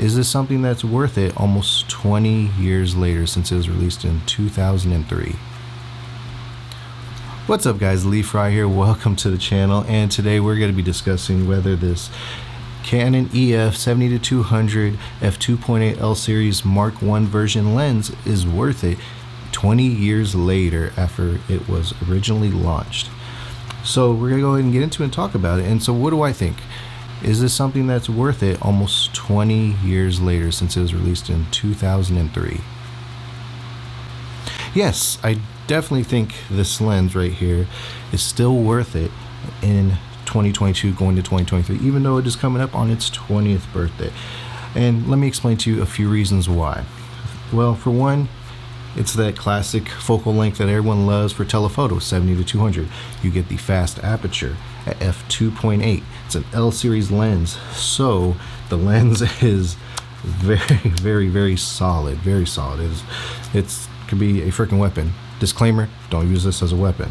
Is this something that's worth it almost 20 years later, since it was released in 2003? What's up guys, Lee Fry here, welcome to the channel, and today we're going to be discussing whether this Canon EF 70-200 f2.8 L series Mark I version lens is worth it 20 years later after it was originally launched. So we're going to go ahead and get into it and talk about it. And so what do I think? Is this something that's worth it almost 20 years later, since it was released in 2003? Yes, I definitely think this lens right here is still worth it in 2022 going to 2023, even though it is coming up on its 20th birthday. And let me explain to you a few reasons why. Well, for one, it's that classic focal length that everyone loves for telephoto, 70-200. You get the fast aperture at f2.8. It's an L series lens, so the lens is very solid, very solid. It could be a freaking weapon. Disclaimer, don't use this as a weapon.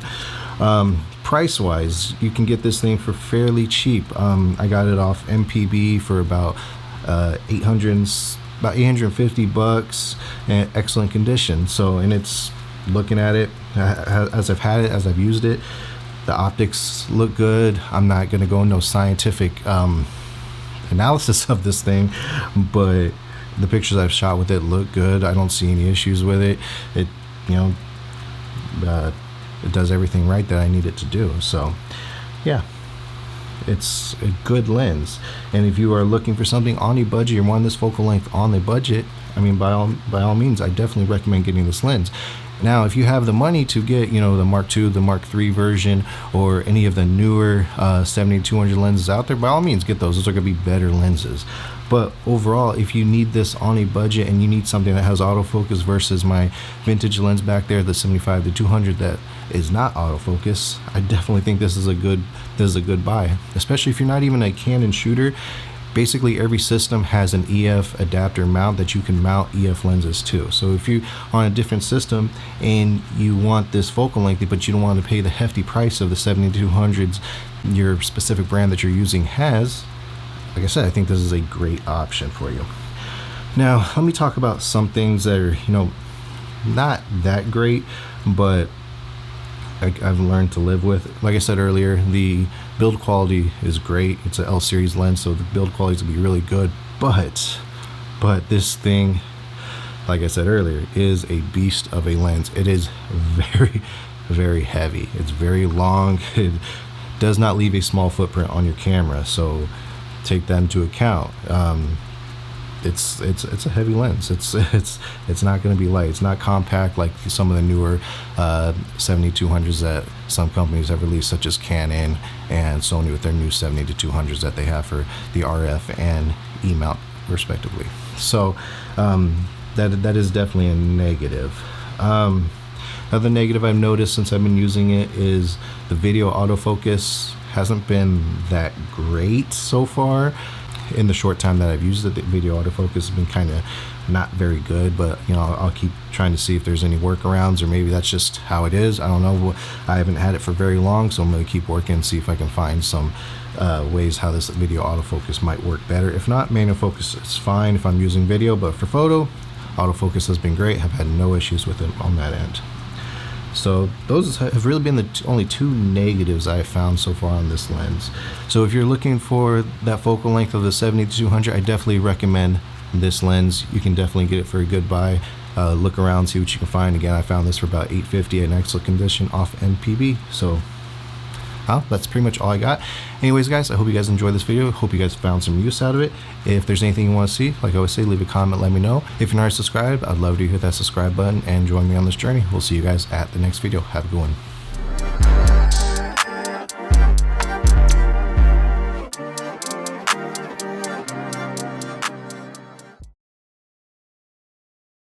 Price wise, you can get this thing for fairly cheap. I got it off MPB for about about 850 bucks, and excellent condition. So, and it's, looking at it as I've had it, as I've used it, the optics look good. I'm not going to go into no scientific analysis of this thing, but the pictures I've shot with it look good. I don't see any issues with it. It, you know, it does everything right that I need it to do. So yeah, it's a good lens. And if you are looking for something on a budget, you want this focal length on a budget, I mean, by all means, I definitely recommend getting this lens. Now, if you have the money to get, you know, the Mark II, the Mark III version, or any of the newer 70-200 lenses out there, by all means, get those. Those are going to be better lenses. But overall, if you need this on a budget and you need something that has autofocus versus my vintage lens back there, the 75-200 that is not autofocus, I definitely think this is a good buy. Especially if you're not even a Canon shooter. Basically every system has an EF adapter mount that you can mount EF lenses to. So if you're on a different system and you want this focal length, but you don't want to pay the hefty price of the 70-200s your specific brand that you're using has, like I said, I think this is a great option for you. Now, let me talk about some things that are, you know, not that great, but I've learned to live with. Like I said earlier, the build quality is great. It's an L series lens, so the build quality is gonna be really good. But this thing, like I said earlier, is a beast of a lens. It is very heavy. It's very long. It does not leave a small footprint on your camera, so take that into account. It's a heavy lens. It's not going to be light. It's not compact like some of the newer 70-200s that some companies have released, such as Canon and Sony with their new 70-200s that they have for the RF and E mount respectively. So that is definitely a negative. Another negative I've noticed since I've been using it is the video autofocus hasn't been that great so far. In the short time that I've used it, the video autofocus has been kind of not very good, but you know, I'll keep trying to see if there's any workarounds, or maybe that's just how it is. I don't know. I haven't had it for very long, so I'm going to keep working and see if I can find some ways how this video autofocus might work better. If not, manual focus is fine if I'm using video, but for photo, autofocus has been great. I've had no issues with it on that end. So those have really been the only two negatives I've found so far on this lens. So if you're looking for that focal length of the 70-200, I definitely recommend this lens. You can definitely get it for a good buy. Look around, see what you can find. Again, I found this for about $850 in excellent condition off MPB. So that's pretty much all I got. Anyways guys, I hope you guys enjoyed this video. Hope you guys found some use out of it. If there's anything you want to see, like I always say, leave a comment, let me know. If you're not subscribed, I'd love to hit that subscribe button and join me on this journey. We'll see you guys at the next video. Have a good one.